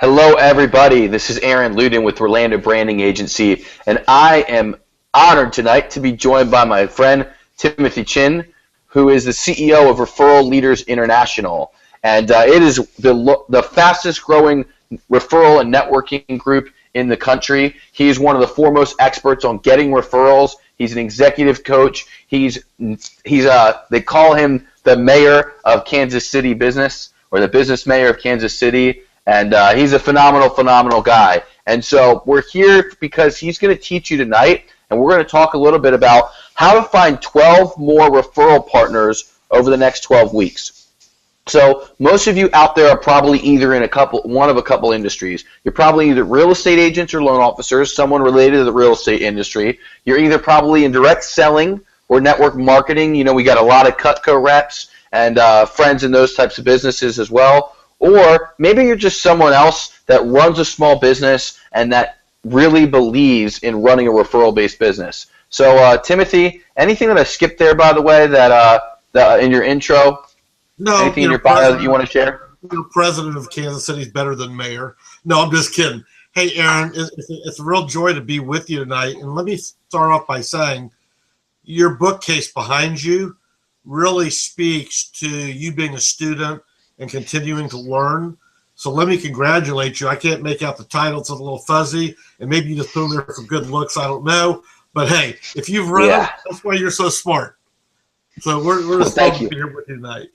Hello, everybody. This is Aaron Ludin with Orlando Branding Agency, and I am honored tonight to be joined by my friend Timothy Chin, who is the CEO of Referral Leaders International. And it is the fastest growing referral and networking group in the country. He is one of the foremost experts on getting referrals. He's an executive coach. They call him the mayor of Kansas City business, or the business mayor of Kansas City. And he's a phenomenal guy. And so we're here because he's going to teach you tonight, and we're going to talk a little bit about how to find 12 more referral partners over the next 12 weeks. So most of you out there are probably either in one of a couple industries. You're probably either real estate agents or loan officers, someone related to the real estate industry. You're either probably in direct selling or network marketing. You know, we got a lot of Cutco reps and friends in those types of businesses as well. Or maybe you're just someone else that runs a small business and that really believes in running a referral-based business. So, Timothy, anything that I skipped there, by the way, that in your intro? No. Anything in your bio that you want to share? President of Kansas City is better than mayor. No, I'm just kidding. Hey, Aaron, it's a real joy to be with you tonight. And let me start off by saying your bookcase behind you really speaks to you being a student and continuing to learn. So let me congratulate you. I can't make out the title. It's a little fuzzy, and maybe you just put them there for good looks. I don't know. But hey, if you've read them, that's why you're so smart. So we're just thrilled to be here with you tonight.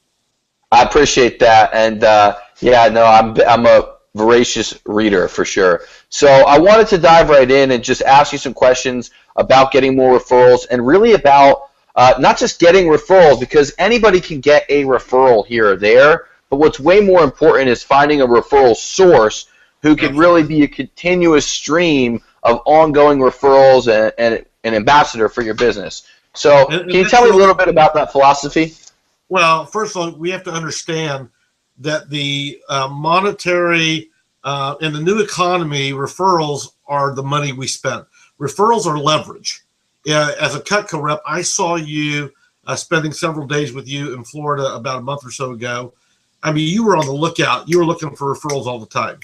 I appreciate that. And I'm a voracious reader for sure. So I wanted to dive right in and just ask you some questions about getting more referrals, and really about not just getting referrals, because anybody can get a referral here or there. But what's way more important is finding a referral source who could really be a continuous stream of ongoing referrals and an ambassador for your business. So can you tell me a little bit about that philosophy? Well, first of all, we have to understand that the monetary in the new economy, referrals are the money we spend. Referrals are leverage. As a Cutco rep, I saw you spending several days with you in Florida about a month or so ago. I mean, you were on the lookout. You were looking for referrals all the time.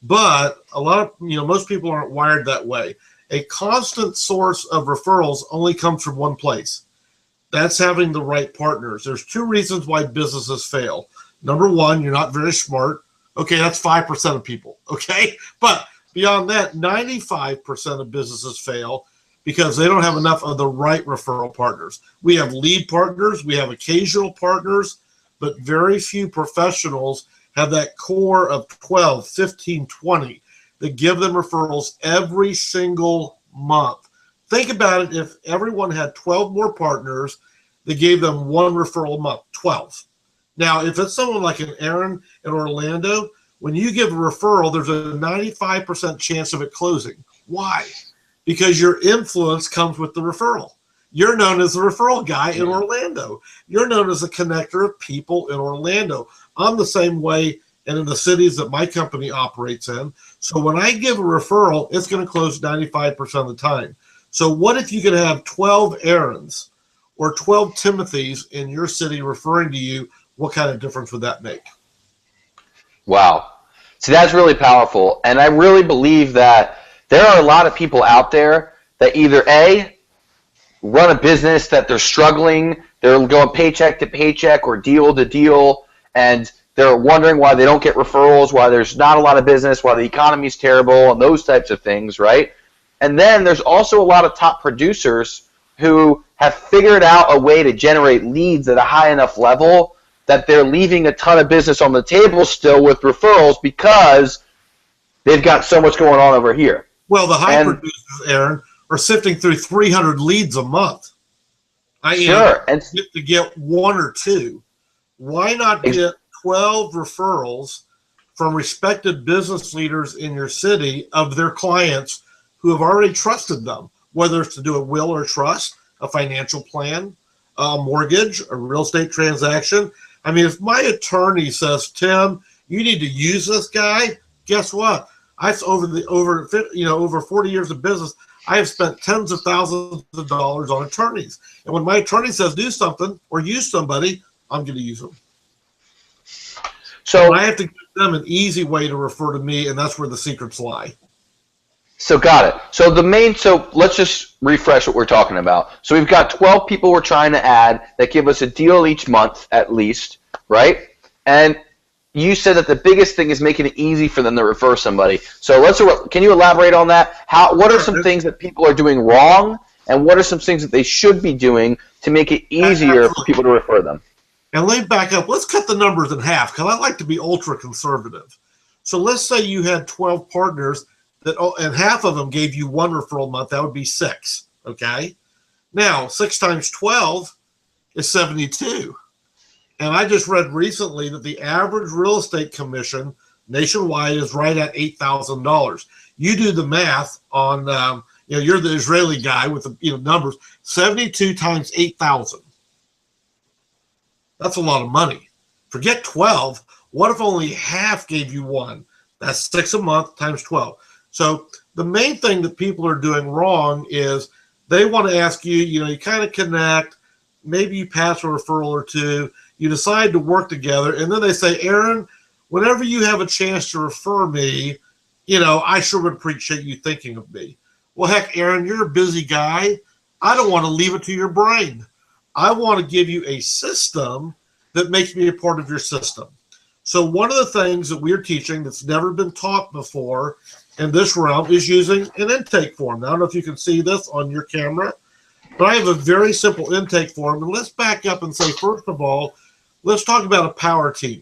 But a lot of, most people aren't wired that way. A constant source of referrals only comes from one place. That's having the right partners. There's two reasons why businesses fail. Number one, you're not very smart. Okay, that's 5% of people, okay? But beyond that, 95% of businesses fail because they don't have enough of the right referral partners. We have lead partners. We have occasional partners. But very few professionals have that core of 12, 15, 20 that give them referrals every single month. Think about it. If everyone had 12 more partners that gave them one referral a month, 12. Now, if it's someone like an Aaron in Orlando, when you give a referral, there's a 95% chance of it closing. Why? Because your influence comes with the referral. You're known as the referral guy in Orlando. You're known as a connector of people in Orlando. I'm the same way and in the cities that my company operates in. So when I give a referral, it's going to close 95% of the time. So what if you could have 12 Aarons or 12 Timothys in your city referring to you? What kind of difference would that make? Wow. See, that's really powerful. And I really believe that there are a lot of people out there that either A, run a business that they're struggling, they're going paycheck to paycheck or deal to deal, and they're wondering why they don't get referrals, why there's not a lot of business, why the economy's terrible, and those types of things, right? And then there's also a lot of top producers who have figured out a way to generate leads at a high enough level that they're leaving a ton of business on the table still with referrals because they've got so much going on over here. Well, the high producers, Aaron, are sifting through 300 leads a month. And to get one or two. Why not get 12 referrals from respected business leaders in your city of their clients who have already trusted them, whether it's to do a will or trust, a financial plan, a mortgage, a real estate transaction. I mean, if my attorney says, Tim, you need to use this guy, guess what? Over 40 years of business, I have spent tens of thousands of dollars on attorneys. And when my attorney says do something or use somebody, I'm going to use them. So I have to give them an easy way to refer to me, and that's where the secrets lie. So got it. So let's just refresh what we're talking about. So we've got 12 people we're trying to add that give us a deal each month at least, right? And you said that the biggest thing is making it easy for them to refer somebody. So can you elaborate on that? What are some things that people are doing wrong, and what are some things that they should be doing to make it easier for people to refer them? And let me back up. Let's cut the numbers in half, because I like to be ultra conservative. So let's say you had 12 partners and half of them gave you one referral a month. That would be 6. Okay. Now 6 times 12 is 72. And I just read recently that the average real estate commission nationwide is right at $8,000. You do the math on, you're the Israeli guy with the numbers. 72 times 8,000. That's a lot of money. Forget 12. What if only half gave you one? That's 6 a month times 12. So the main thing that people are doing wrong is they want to ask you, you kind of connect, maybe you pass a referral or two, you decide to work together, and then they say, Aaron, whenever you have a chance to refer me, I sure would appreciate you thinking of me. Well, heck, Aaron, you're a busy guy. I don't want to leave it to your brain. I want to give you a system that makes me a part of your system. So one of the things that we're teaching that's never been taught before in this realm is using an intake form. Now, I don't know if you can see this on your camera, but I have a very simple intake form. And let's back up and say, first of all, let's talk about a power team.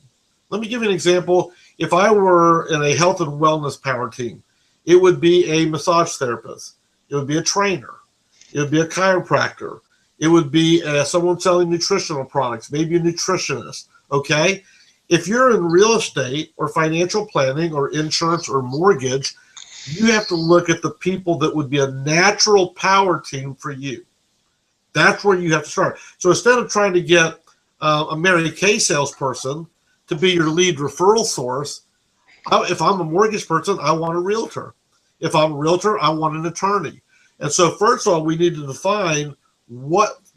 Let me give you an example. If I were in a health and wellness power team, it would be a massage therapist. It would be a trainer. It would be a chiropractor. It would be someone selling nutritional products, maybe a nutritionist, okay? If you're in real estate or financial planning or insurance or mortgage, you have to look at the people that would be a natural power team for you. That's where you have to start. So instead of trying to get a Mary Kay salesperson to be your lead referral source, if I'm a mortgage person, I want a realtor. If I'm a realtor, I want an attorney. And so first of all, we need to define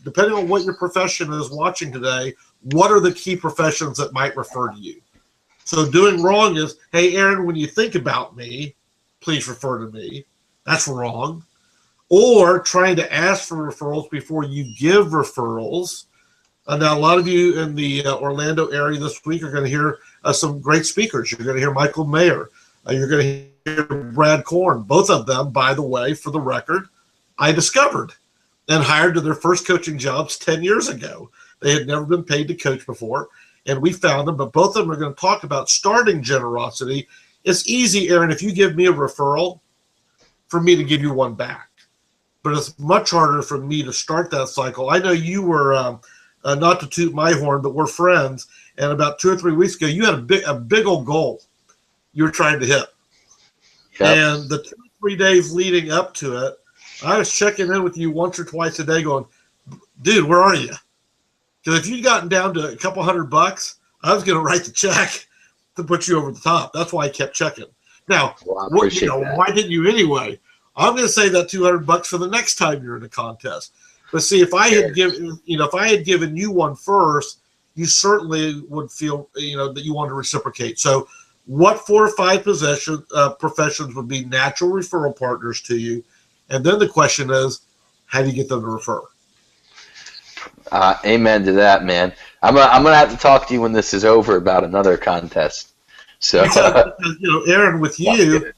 depending on what your profession is watching today, what are the key professions that might refer to you? So doing wrong is, hey, Aaron, when you think about me, please refer to me. That's wrong. Or trying to ask for referrals before you give referrals. Now, a lot of you in the Orlando area this week are going to hear some great speakers. You're going to hear Michael Mayer. You're going to hear Brad Korn. Both of them, by the way, for the record, I discovered and hired to their first coaching jobs 10 years ago. They had never been paid to coach before, and we found them. But both of them are going to talk about starting generosity. It's easy, Aaron, if you give me a referral, for me to give you one back. But it's much harder for me to start that cycle. I know you were, not to toot my horn, but we're friends. And about 2 or 3 weeks ago, you had a big old goal you were trying to hit. Yep. And the 2 or 3 days leading up to it, I was checking in with you once or twice a day going, dude, where are you? Because if you'd gotten down to a couple $100, I was going to write the check to put you over the top. That's why I kept checking. Now, why didn't you anyway? I'm going to say that $200 for the next time you're in a contest. But see, if I had given you one first, you certainly would feel that you want to reciprocate. So, what 4 or 5 professions would be natural referral partners to you? And then the question is, how do you get them to refer? Amen to that, man. I'm gonna have to talk to you when this is over about another contest. So, because, Aaron, with you,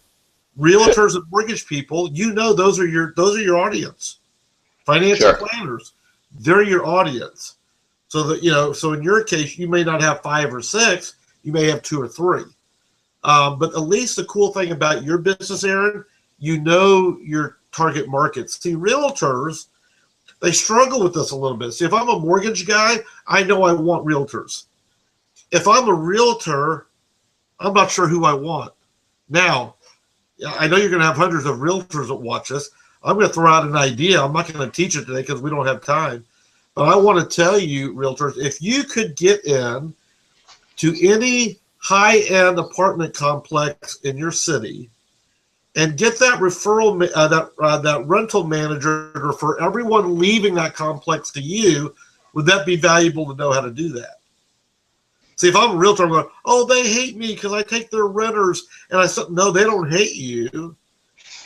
realtors and mortgage people, those are your audience. Financial planners, they're your audience. So that so in your case, you may not have 5 or 6, you may have 2 or 3. But at least the cool thing about your business, Aaron, your target markets. See, realtors, they struggle with this a little bit. See, if I'm a mortgage guy, I know I want realtors. If I'm a realtor, I'm not sure who I want. Now, I know you're going to have hundreds of realtors that watch this. I'm going to throw out an idea. I'm not going to teach it today because we don't have time. But I want to tell you, realtors, if you could get in to any high-end apartment complex in your city and get that referral, that rental manager to refer everyone leaving that complex to you, would that be valuable to know how to do that? See, if I'm a realtor, I'm going, oh, they hate me because I take their renters. And I said, no, they don't hate you.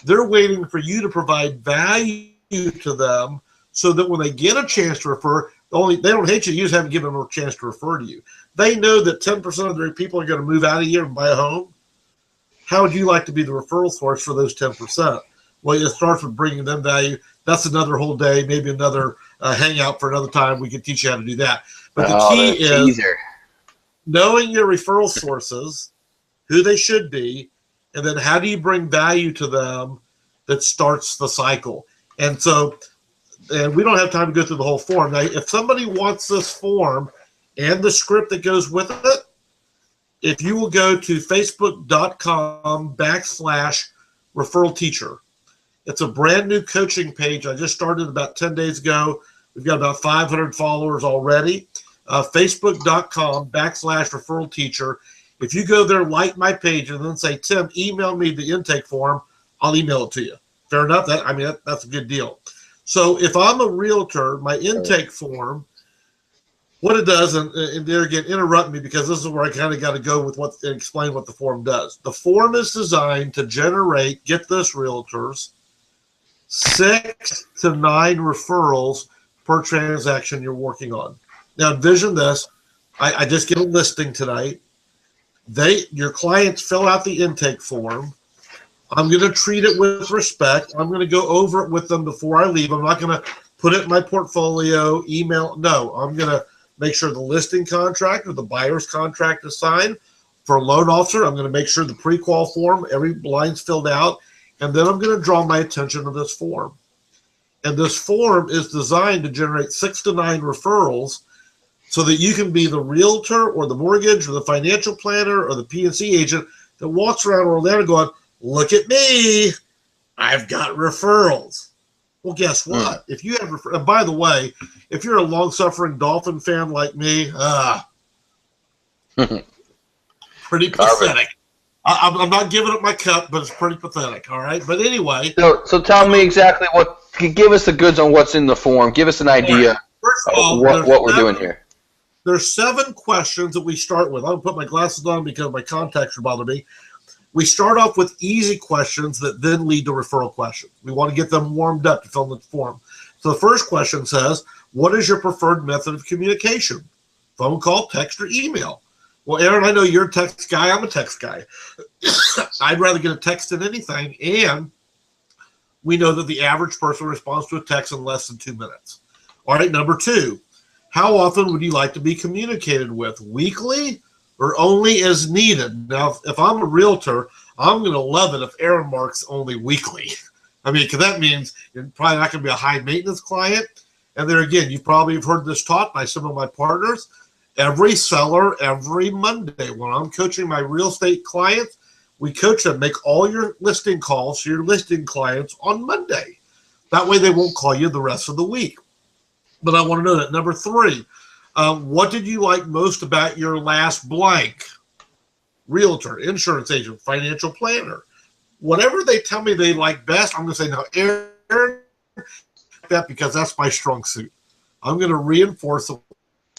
They're waiting for you to provide value to them so that when they get a chance to refer, they don't hate you. You just haven't given them a chance to refer to you. They know that 10% of their people are going to move out of here and buy a home. How would you like to be the referral source for those 10%? Well, it starts with bringing them value. That's another whole day, maybe another hangout for another time. We can teach you how to do that. But the key is knowing your referral sources, who they should be, and then how do you bring value to them that starts the cycle. And so, and we don't have time to go through the whole form. Now, if somebody wants this form and the script that goes with it, if you will go to facebook.com/referral teacher. It's a brand new coaching page. I just started about 10 days ago. We've got about 500 followers already. Facebook.com/referral teacher. If you go there, like my page, and then say, Tim, email me the intake form, I'll email it to you. Fair enough? That's a good deal. So if I'm a realtor, my intake form, what it does, and there again, interrupt me because this is where I kind of got to go with and explain what the form does. The form is designed to generate, get this, realtors, 6 to 9 referrals per transaction you're working on. Now envision this. I just get a listing tonight. Your clients fill out the intake form. I'm going to treat it with respect. I'm going to go over it with them before I leave. I'm not going to put it in my portfolio, email. No, I'm going to make sure the listing contract or the buyer's contract is signed. For a loan officer, I'm going to make sure the pre-qual form, every line's filled out. And then I'm going to draw my attention to this form. And this form is designed to generate 6 to 9 referrals so that you can be the realtor or the mortgage or the financial planner or the P&C agent that walks around Orlando going, look at me, I've got referrals. Well, guess what? If you have, and by the way, if you're a long-suffering Dolphin fan like me, pretty pathetic. I'm not giving up my cup, but it's pretty pathetic. All right, but anyway. So tell me exactly give us the goods on what's in the form. Give us an idea of what we're doing here. There's 7 questions that we start with. I'm going to put my glasses on because my contacts are bothering me. We start off with easy questions that then lead to referral questions. We want to get them warmed up to fill in the form. So the first question says, what is your preferred method of communication? Phone call, text, or email? Well, Aaron, I know you're a text guy. I'm a text guy. I'd rather get a text than anything. And we know that the average person responds to a text in less than 2 minutes. All right, number 2. How often would you like to be communicated with? Weekly or only as needed? Now, if I'm a realtor, I'm going to love it if Aaron marks only weekly. Because that means you're probably not going to be a high-maintenance client. And there again, you probably have heard this taught by some of my partners. Every seller, every Monday, when I'm coaching my real estate clients, we coach them, make all your listing calls to your listing clients on Monday. That way they won't call you the rest of the week. But I want to know that. Number 3, what did you like most about your last blank? Realtor, insurance agent, financial planner. Whatever they tell me they like best, I'm going to say, no, Aaron, that because that's my strong suit. I'm going to reinforce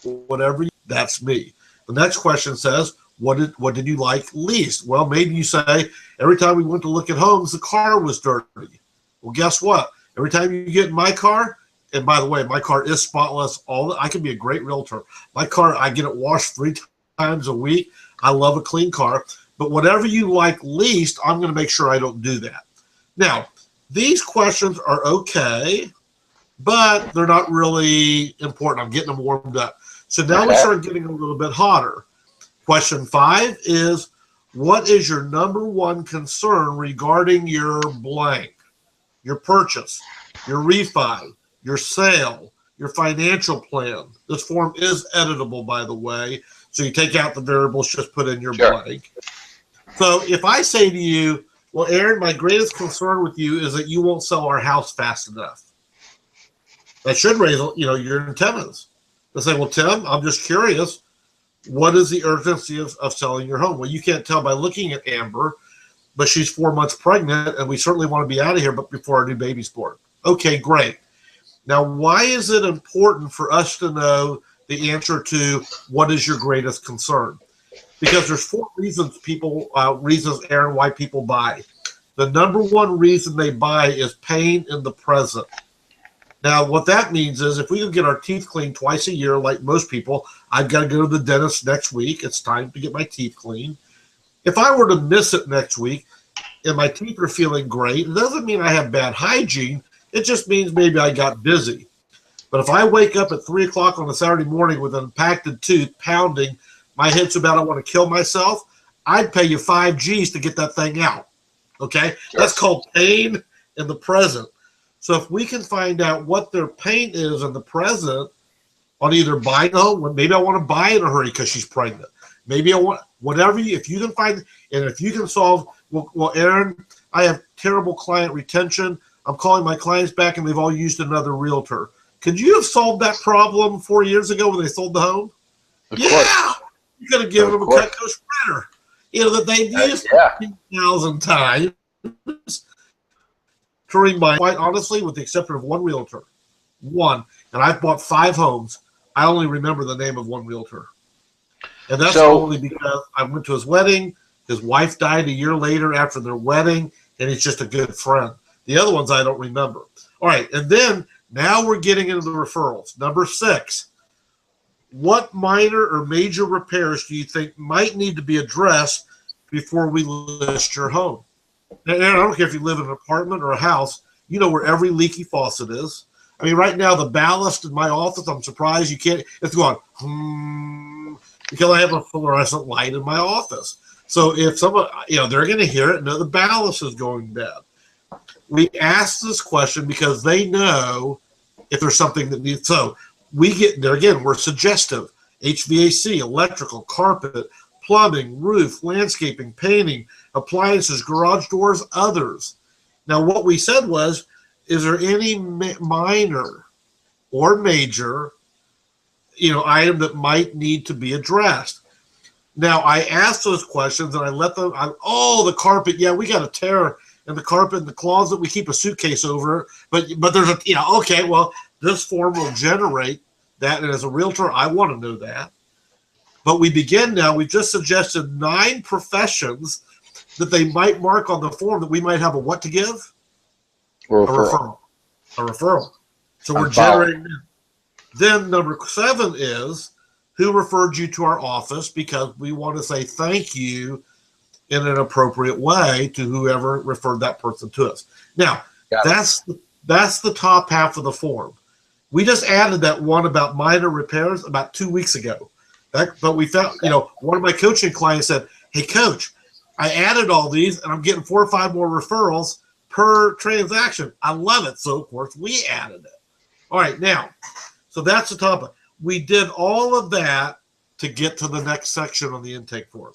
whatever. That's me. The next question says, what did you like least? Well, maybe you say, every time we went to look at homes, the car was dirty. Well, guess what? Every time you get in my car, and by the way, my car is spotless. I can be a great realtor. My car, I get it washed 3 times a week. I love a clean car. But whatever you like least, I'm going to make sure I don't do that. Now, these questions are okay, but they're not really important. I'm getting them warmed up. So now we start getting a little bit hotter. Question 5 is, what is your number 1 concern regarding your blank? Your purchase, your refi, your sale, your financial plan. This form is editable, by the way. So you take out the variables, just put in your blank. So if I say to you, well, Aaron, my greatest concern with you is that you won't sell our house fast enough. That should raise, your antennas. They say, well, Tim, I'm just curious. What is the urgency of selling your home? Well, you can't tell by looking at Amber, but she's 4 months pregnant, and we certainly want to be out of here but before our new baby's born. Okay, great. Now, why is it important for us to know the answer to what is your greatest concern. Because there's 4 reasons Aaron, why people buy. The number one reason they buy is pain in the present. Now, what that means is if we can get our teeth cleaned twice a year, like most people, I've got to go to the dentist next week. It's time to get my teeth cleaned. If I were to miss it next week and my teeth are feeling great, it doesn't mean I have bad hygiene. It just means maybe I got busy. But if I wake up at 3 o'clock on a Saturday morning with an impacted tooth pounding, my head's about I want to kill myself, I'd pay you 5 G's to get that thing out. Okay? Yes. That's called pain in the present. So if we can find out what their pain is in the present on either buying a home, maybe I want to buy in a hurry because she's pregnant. Maybe I want whatever if you can find, and if you can solve, well, Aaron, I have terrible client retention. I'm calling my clients back and they've all used another realtor. Could you have solved that problem 4 years ago when they sold the home? Of course. You could have given them a Cutco spreader, that they've used 1,000 times. To remind, quite honestly, with the exception of one realtor, and I've bought 5 homes, I only remember the name of one realtor. And that's only because I went to his wedding, his wife died a year later after their wedding, and he's just a good friend. The other ones I don't remember. All right, and then now we're getting into the referrals. Number 6, what minor or major repairs do you think might need to be addressed before we list your home? Now, Aaron, I don't care if you live in an apartment or a house, you know where every leaky faucet is. I mean, right now, the ballast in my office, I'm surprised you can't, it's going, because I have a fluorescent light in my office. So if someone, they're going to hear it and know the ballast is going bad. We ask this question because they know if there's something that needs, so we get there again, we're suggestive. HVAC, electrical, carpet, plumbing, roof, landscaping, painting, appliances, garage doors, others. Now, what we said was, is there any minor or major, item that might need to be addressed? Now, I asked those questions and I let them, the carpet, we got a tear in the carpet in the closet. We keep a suitcase over it, but there's a, this form will generate that. And as a realtor, I want to know that. But we begin now. We've just suggested 9 professions that they might mark on the form that we might have a what to give? A referral. A referral. So we're generating. Then number 7 is who referred you to our office, because we want to say thank you in an appropriate way to whoever referred that person to us. Now, that's the top half of the form. We just added that one about minor repairs about 2 weeks ago. But we found, one of my coaching clients said, hey, coach, I added all these and I'm getting 4 or 5 more referrals per transaction. I love it. So, of course, we added it. All right, now, so that's the topic. We did all of that to get to the next section on the intake form.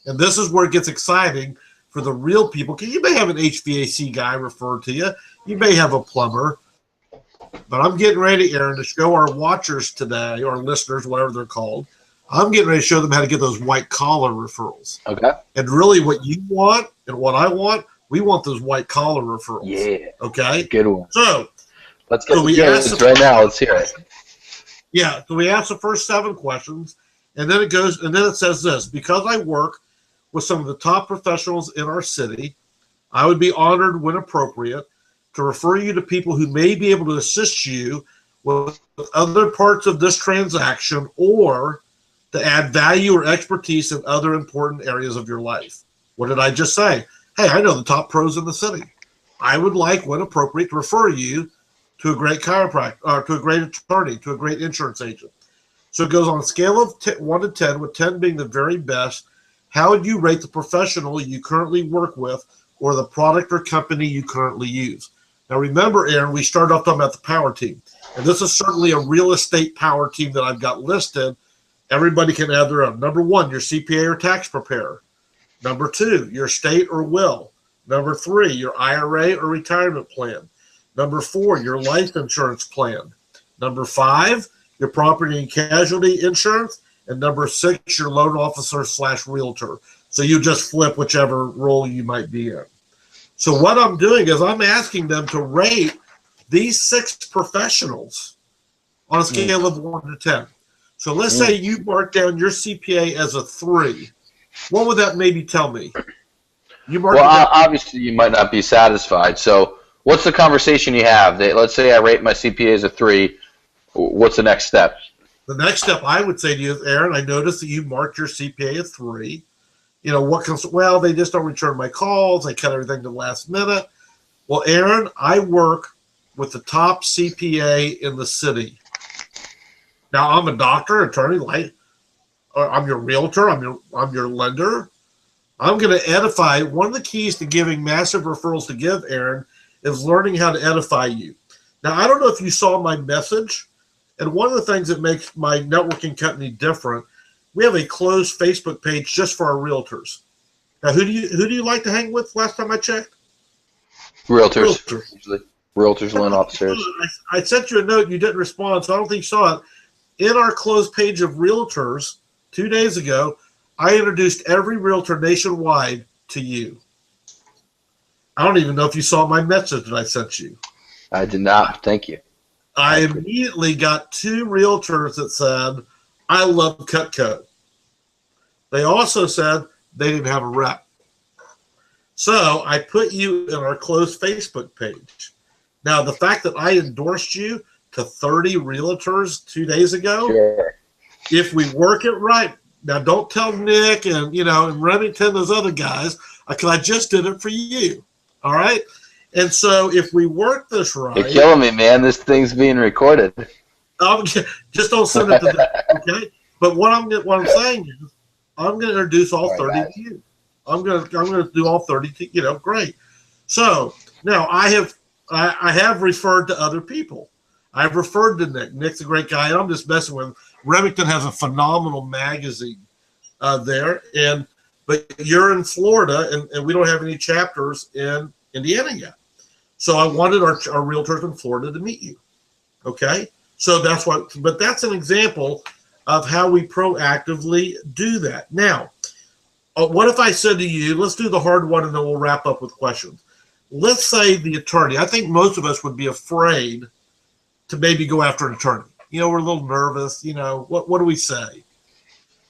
And this is where it gets exciting for the real people, because you may have an HVAC guy referred to you. You may have a plumber. But I'm getting ready, Aaron, to show our watchers today, or listeners, whatever they're called, I'm getting ready to show them how to get those white-collar referrals. Okay. And really what you want and what I want, we want those white-collar referrals. Yeah. Okay? Good one. So let's get this right now. Let's hear it. Yeah. So we ask the first 7 questions, and then it says this: because I work with some of the top professionals in our city, I would be honored, when appropriate, to refer you to people who may be able to assist you with other parts of this transaction, or to add value or expertise in other important areas of your life. What did I just say? Hey, I know the top pros in the city. I would like, when appropriate, to refer you to a great chiropractor, or to a great attorney, to a great insurance agent. So it goes on a scale of 1 to 10, with 10 being the very best. How would you rate the professional you currently work with, or the product or company you currently use? Now, remember, Aaron, we started off talking about the power team. And this is certainly a real estate power team that I've got listed. Everybody can add their own. Number 1, your CPA or tax preparer. Number 2, your estate or will. Number 3, your IRA or retirement plan. Number 4, your life insurance plan. Number 5, your property and casualty insurance. And number 6, your loan officer / realtor. So you just flip whichever role you might be in. So what I'm doing is I'm asking them to rate these 6 professionals on a scale of 1 to 10. So let's say you mark down your CPA as a 3. What would that maybe tell me? Well, obviously you might not be satisfied. So what's the conversation you have? Let's say I rate my CPA as a 3. What's the next step? The next step I would say to you is, Aaron, I noticed that you marked your CPA a 3. You know, what comes? Well, they just don't return my calls. They cut everything to the last minute. Well, Aaron, I work with the top CPA in the city. Now, I'm a doctor, attorney, I'm your realtor, I'm your lender. I'm going to edify. One of the keys to giving massive referrals to give, Aaron, is learning how to edify you. Now, I don't know if you saw my message, and one of the things that makes my networking company different, we have a closed Facebook page just for our realtors. Now, who do you like to hang with? Last time I checked, Realtors. Usually. Realtors, loan officers. I sent you a note. You didn't respond, so I don't think you saw it. In our closed page of realtors 2 days ago, I introduced every realtor nationwide to you. I don't even know if you saw my message that I sent you. I did not. Thank you. I immediately got 2 realtors that said, I love Cutco. They also said they didn't have a rep. So I put you in our closed Facebook page. Now, the fact that I endorsed you to 30 realtors 2 days ago, sure. If we work it right, now don't tell Nick and, and Remington, those other guys, because I just did it for you. All right? And so if we work this right. You're killing me, man. This thing's being recorded. Just don't send it to them, okay? But what I'm saying is I'm going to introduce all 30 to you. I'm going to do all 30 to you. Great. So now I have referred to other people. I've referred to Nick. Nick's a great guy, and I'm just messing with him. Remington has a phenomenal magazine there, but you're in Florida, and we don't have any chapters in Indiana yet. So I wanted our realtors in Florida to meet you. Okay? So but that's an example of how we proactively do that. Now, what if I said to you, let's do the hard one, and then we'll wrap up with questions. Let's say the attorney. I think most of us would be afraid to maybe go after an attorney. We're a little nervous. What do we say?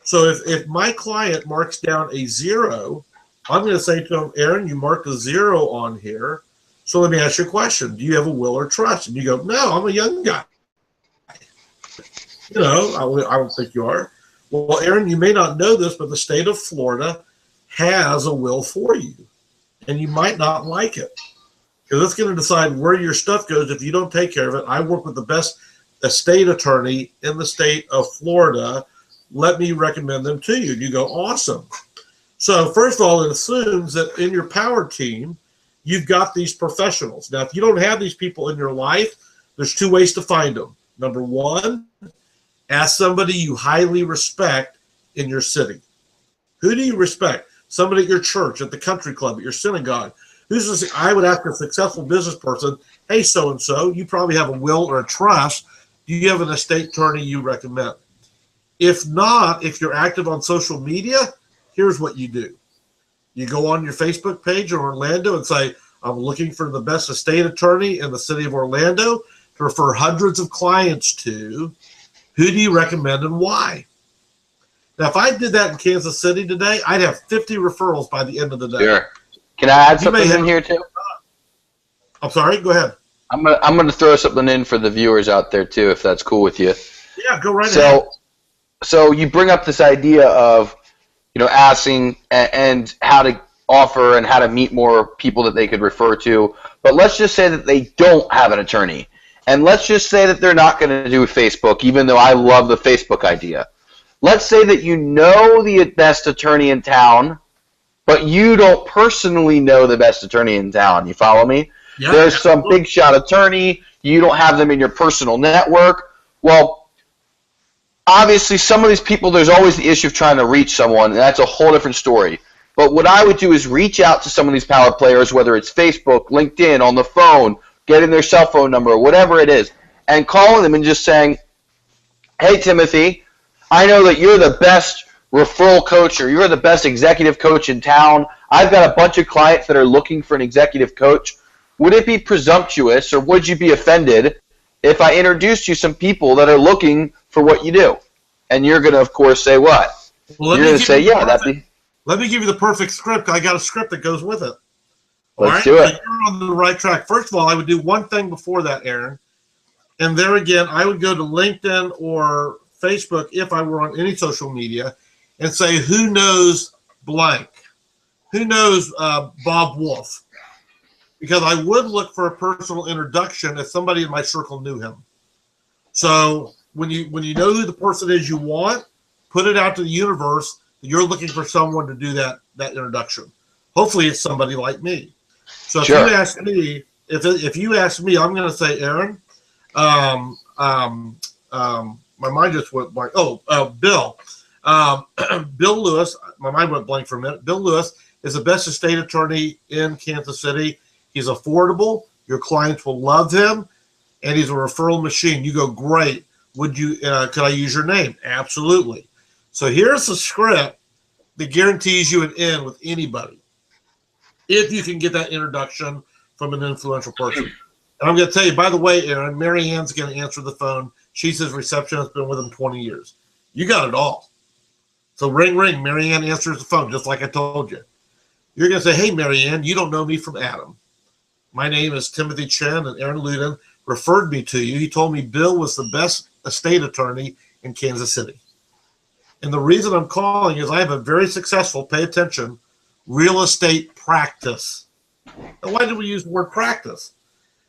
So if my client marks down a 0, I'm going to say to him, Aaron, you marked a 0 on here. So let me ask you a question. Do you have a will or trust? And you go, no, I'm a young guy. I don't think you are. Well, Aaron, you may not know this, but the state of Florida has a will for you, and you might not like it because it's going to decide where your stuff goes if you don't take care of it. I work with the best estate attorney in the state of Florida. Let me recommend them to you. And you go, awesome. So first of all, it assumes that in your power team, you've got these professionals. Now, if you don't have these people in your life, there's 2 ways to find them. Number 1, ask somebody you highly respect in your city. Who do you respect? Somebody at your church, at the country club, at your synagogue. I would ask a successful business person, hey, so-and-so, you probably have a will or a trust. Do you have an estate attorney you recommend? If not, if you're active on social media, here's what you do. You go on your Facebook page in Orlando and say, I'm looking for the best estate attorney in the city of Orlando to refer hundreds of clients to. Who do you recommend and why? Now, if I did that in Kansas City today, I'd have 50 referrals by the end of the day. Sure. Can I add something in here too? I'm sorry. Go ahead. I'm gonna throw something in for the viewers out there too, if that's cool with you. Yeah, go right ahead. So you bring up this idea of asking and how to offer and how to meet more people that they could refer to. But let's just say that they don't have an attorney, and let's just say that they're not going to do Facebook, even though I love the Facebook idea. Let's say that you know the best attorney in town, but you don't personally know the best attorney in town. You follow me? Yeah, there's some big shot attorney. You don't have them in your personal network. Well, obviously, some of these people, there's always the issue of trying to reach someone, and that's a whole different story. But what I would do is reach out to some of these power players, whether it's Facebook, LinkedIn, on the phone, getting their cell phone number, whatever it is, and calling them and just saying, hey, Timothy, I know that you're the best referral coach or you're the best executive coach in town. I've got a bunch of clients that are looking for an executive coach. Would it be presumptuous or would you be offended if I introduced you some people that are looking for what you do? and you're going to, of course, say what? Well, You're going to say, yeah, let me give you the perfect script. I got a script that goes with it. Let's do it. So you're on the right track. First of all, I would do one thing before that, Aaron. And there again, I would go to LinkedIn or Facebook if I were on any social media and say, who knows blank? Who knows Bob Wolf? Because I would look for a personal introduction if somebody in my circle knew him. So when you know who the person is you want, put it out to the universe that you're looking for someone to do that introduction. Hopefully it's somebody like me. So if you ask me, if you ask me, I'm going to say, Aaron, my mind just went blank. Bill. Bill Lewis, my mind went blank for a minute. Bill Lewis is the best estate attorney in Kansas City. He's affordable. Your clients will love him, and he's a referral machine. You go, great. Would you? Could I use your name? Absolutely. So here's the script that guarantees you an in with anybody, if you can get that introduction from an influential person. And I'm going to tell you, by the way, Aaron, Mary Ann's going to answer the phone. She's his receptionist, been with him 20 years. You got it all. So ring, ring. Mary Ann answers the phone, just like I told you. You're going to say, hey, Mary Ann, you don't know me from Adam. My name is Timothy Chen, and Aaron Ludin referred me to you. He told me Bill was the best estate attorney in Kansas City. And the reason I'm calling is I have a very successful, pay attention, real estate practice. And why do we use the word practice?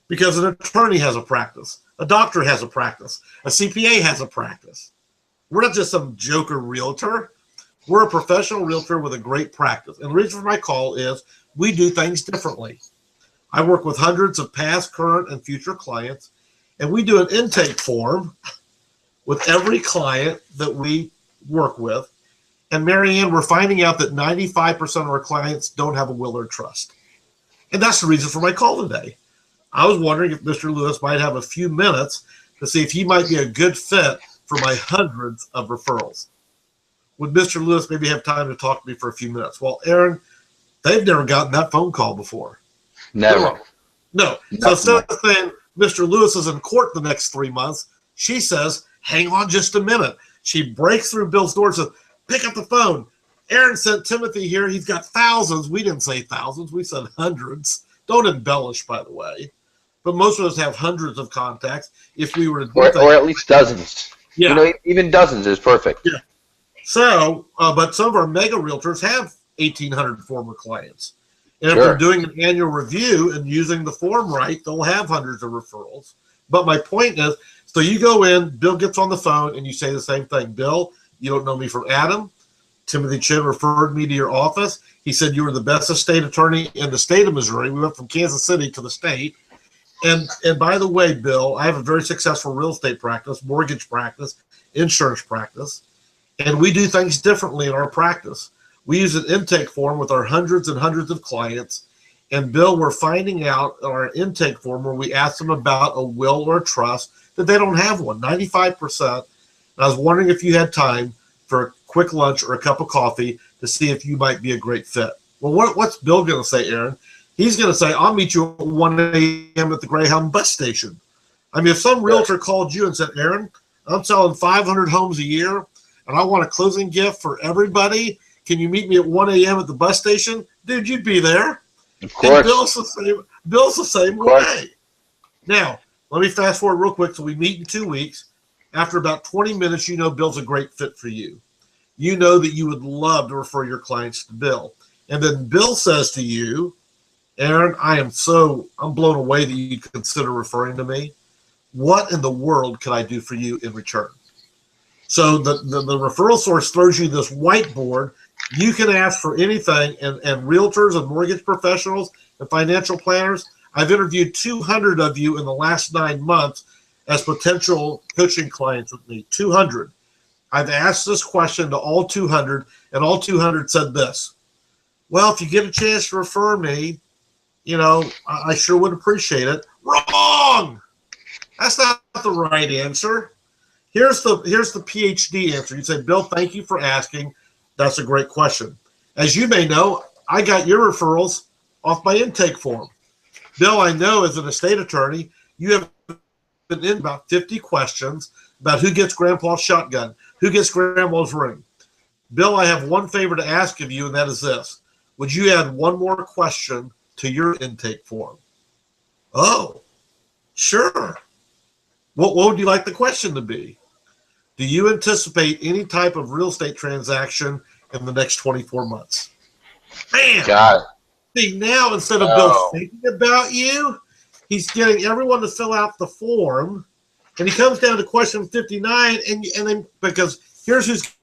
Because an attorney has a practice. A doctor has a practice. A CPA has a practice. We're not just some joker realtor. We're a professional realtor with a great practice. And the reason for my call is we do things differently. I work with hundreds of past, current, and future clients, and we do an intake form with every client that we work with. And Mary Ann, we're finding out that 95% of our clients don't have a will or trust. And that's the reason for my call today. I was wondering if Mr. Lewis might have a few minutes to see if he might be a good fit for my hundreds of referrals. Would Mr. Lewis maybe have time to talk to me for a few minutes? Well, Aaron, they've never gotten that phone call before. Never. No. So instead of saying Mr. Lewis is in court the next 3 months, she says, hang on just a minute. She breaks through Bill's door and says, pick up the phone. Aaron sent Timothy here. He's got thousands. We didn't say thousands. We said hundreds. Don't embellish, by the way. But most of us have hundreds of contacts. If we were to do or at least dozens. Yeah. You know, even dozens is perfect. Yeah. So, but some of our mega realtors have 1,800 former clients. And if they're doing an annual review and using the form right, they'll have hundreds of referrals. But my point is, so you go in, Bill gets on the phone, and you say the same thing. Bill, you don't know me from Adam. Timothy Chen referred me to your office. He said you were the best estate attorney in the state of Missouri. We went from Kansas City to the state. And by the way, Bill, I have a very successful real estate practice, mortgage practice, insurance practice, and we do things differently in our practice. We use an intake form with our hundreds and hundreds of clients. And Bill, we're finding out on our intake form where we ask them about a will or a trust that they don't have one, 95%. And I was wondering if you had time for a quick lunch or a cup of coffee to see if you might be a great fit. Well, what's Bill going to say, Aaron? He's going to say, I'll meet you at 1 a.m. at the Greyhound bus station. I mean, if some realtor called you and said, Aaron, I'm selling 500 homes a year, and I want a closing gift for everybody. Can you meet me at 1 a.m. at the bus station? Dude, you'd be there. Of course. Bill's the same way. Now, let me fast forward real quick. So we meet in 2 weeks. After about 20 minutes, you know Bill's a great fit for you. You know that you would love to refer your clients to Bill. And then Bill says to you, Aaron, I'm blown away that you consider referring to me. What in the world could I do for you in return? So the referral source throws you this whiteboard. You can ask for anything, and realtors and mortgage professionals and financial planners, I've interviewed 200 of you in the last 9 months as potential coaching clients with me, 200. I've asked this question to all 200, and all 200 said this. Well, if you get a chance to refer me, you know, I sure would appreciate it. Wrong! That's not the right answer. Here's the PhD answer. You say, Bill, thank you for asking. That's a great question. As you may know, I got your referrals off my intake form. Bill, I know as an estate attorney, you have been in about 50 questions about who gets grandpa's shotgun, Who gets grandma's ring? Bill, I have one favor to ask of you, and that is this. Would you add one more question to your intake form? Oh, sure. What would you like the question to be? Do you anticipate any type of real estate transaction in the next 24 months? Man, Got it. see, now instead of Bill thinking about you, he's getting everyone to fill out the form, and he comes down to question 59, and then because here's who's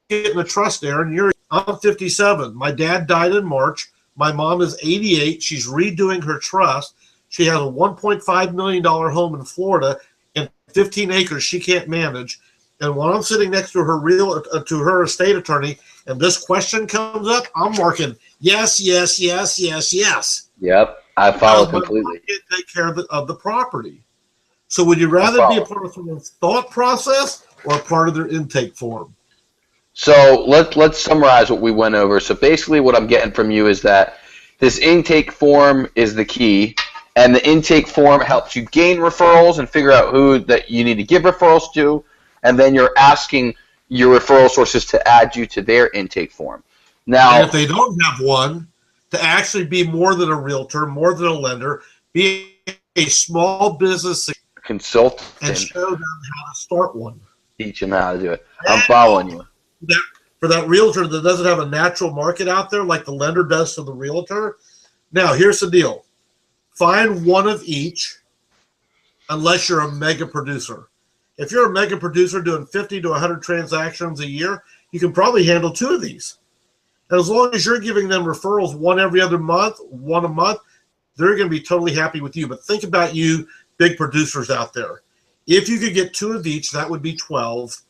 getting the trust, Aaron. I'm 57. My dad died in March. My mom is 88. She's redoing her trust. She has a $1.5 million home in Florida and 15 acres she can't manage. And when I'm sitting next to her estate attorney, and this question comes up, I'm marking yes, yes, yes, yes, yes. Yep, I follow completely. I can't take care of the property. So would you rather be a part of someone's thought process or a part of their intake form? So let's summarize what we went over. So basically what I'm getting from you is that this intake form is the key, and the intake form helps you gain referrals and figure out who that you need to give referrals to, and then you're asking your referral sources to add you to their intake form. Now, and if they don't have one, to actually be more than a realtor, more than a lender, be a small business consultant and show them how to start one. Teach them how to do it. I'm following you. For that realtor that doesn't have a natural market out there like the lender does to the realtor. Now, here's the deal. Find one of each unless you're a mega producer. If you're a mega producer doing 50 to 100 transactions a year, you can probably handle two of these. And as long as you're giving them referrals one every other month, one a month, they're going to be totally happy with you. But think about you big producers out there. If you could get two of each, that would be 12.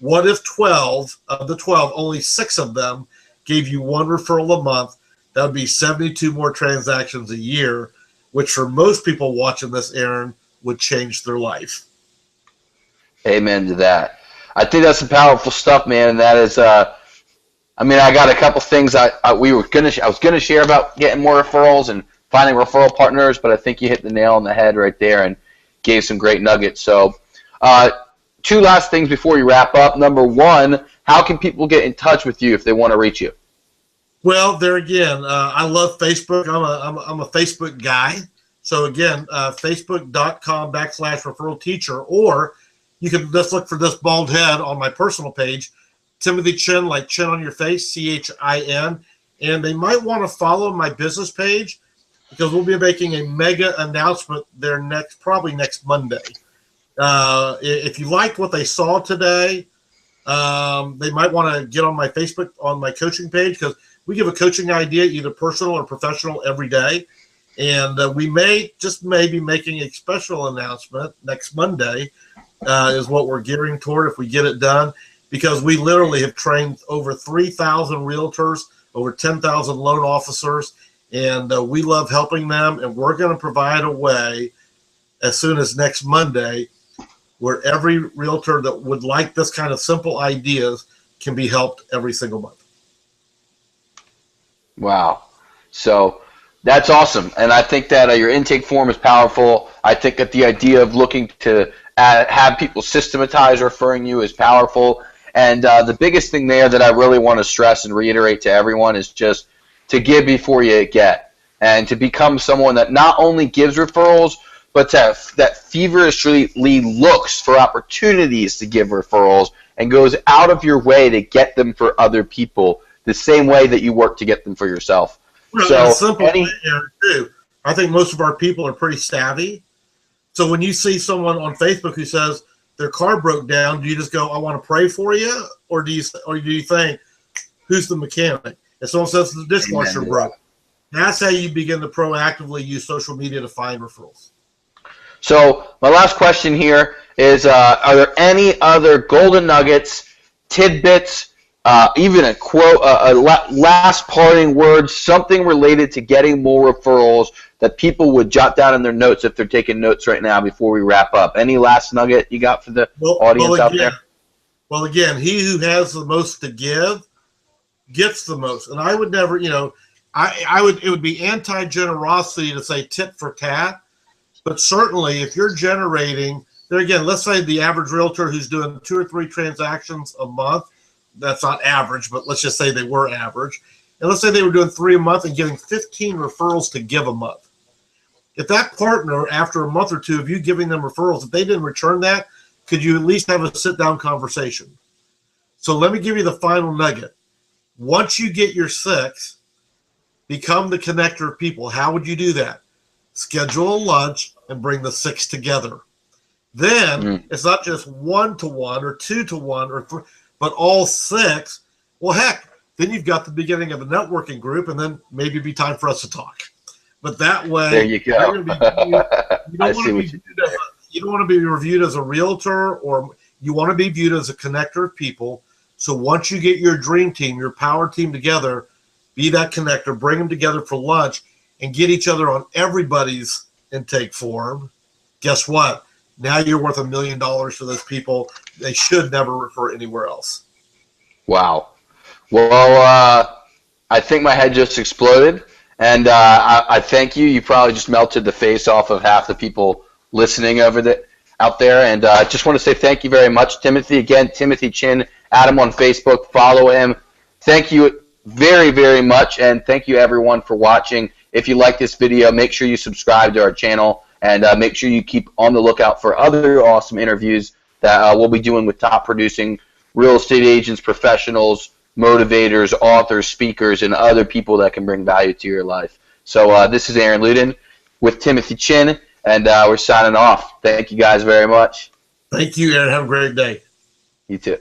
What if 12 of the 12, only 6 of them gave you one referral a month? That would be 72 more transactions a year, which for most people watching this, Aaron, would change their life. Amen to that. I think that's some powerful stuff, man. And that is, I got a couple things I was gonna share about getting more referrals and finding referral partners, but I think you hit the nail on the head right there and gave some great nuggets. So, two last things before we wrap up. Number one, how can people get in touch with you if they want to reach you? Well, there again, I love Facebook. I'm a Facebook guy. So again, facebook.com/referral teacher, or you can just look for this bald head on my personal page, Timothy Chin, like chin on your face, CHIN. And they might want to follow my business page because we'll be making a mega announcement there probably next Monday. If you liked what they saw today, they might want to get on my Facebook, on my coaching page, because we give a coaching idea, either personal or professional, every day. And we may be making a special announcement next Monday, is what we're gearing toward if we get it done, because we literally have trained over 3,000 realtors, over 10,000 loan officers, and we love helping them. And we're going to provide a way as soon as next Monday where every realtor that would like this kind of simple ideas can be helped every single month. Wow. So that's awesome. And I think that your intake form is powerful. I think that the idea of looking to have people systematize referring you is powerful. And the biggest thing there that I really want to stress and reiterate to everyone is just to give before you get, and to become someone that not only gives referrals, but that feverishly looks for opportunities to give referrals and goes out of your way to get them for other people, the same way that you work to get them for yourself. Well, so simple, too. I think most of our people are pretty savvy. So when you see someone on Facebook who says their car broke down, do you just go, I want to pray for you? Or do you think, who's the mechanic? If someone says the dishwasher broke, that's how you begin to proactively use social media to find referrals. So my last question here is, are there any other golden nuggets, tidbits, even a quote, last parting word, something related to getting more referrals that people would jot down in their notes if they're taking notes right now before we wrap up? Any last nugget you got for the audience out there? Well, again, he who has the most to give gets the most. And I would never, it would be anti-generosity to say tit for tat. But certainly, if you're generating, there again, let's say the average realtor who's doing 2 or 3 transactions a month, that's not average, but let's just say they were average. And let's say they were doing 3 a month and getting 15 referrals to give a month. If that partner, after a month or two of you giving them referrals, if they didn't return that, could you at least have a sit-down conversation? So let me give you the final nugget. Once you get your 6, become the connector of people. How would you do that? Schedule a lunch and bring the 6 together. Then it's not just 1-to-1 or 2-to-1 or 3, but all 6. Well, heck, then you've got the beginning of a networking group, and then maybe it'd be time for us to talk. But that way, there you go. You don't want to be reviewed as a realtor, or you want to be viewed as a connector of people. So once you get your dream team, your power team together, be that connector, bring them together for lunch, and get each other on everybody's intake form. Guess what? Now you're worth $1 million for those people. They should never refer anywhere else. Wow. Well, I think my head just exploded. And I thank you. You probably just melted the face off of half the people listening out there. And I just want to say thank you very much, Timothy. Again, Timothy Chin, add him on Facebook, follow him. Thank you very, very much. And thank you, everyone, for watching. If you like this video, make sure you subscribe to our channel. And make sure you keep on the lookout for other awesome interviews that we'll be doing with top producing real estate agents, professionals, motivators, authors, speakers, and other people that can bring value to your life. So this is Aaron Ludin with Timothy Chin, and we're signing off. Thank you guys very much. Thank you, Aaron. Have a great day. You too.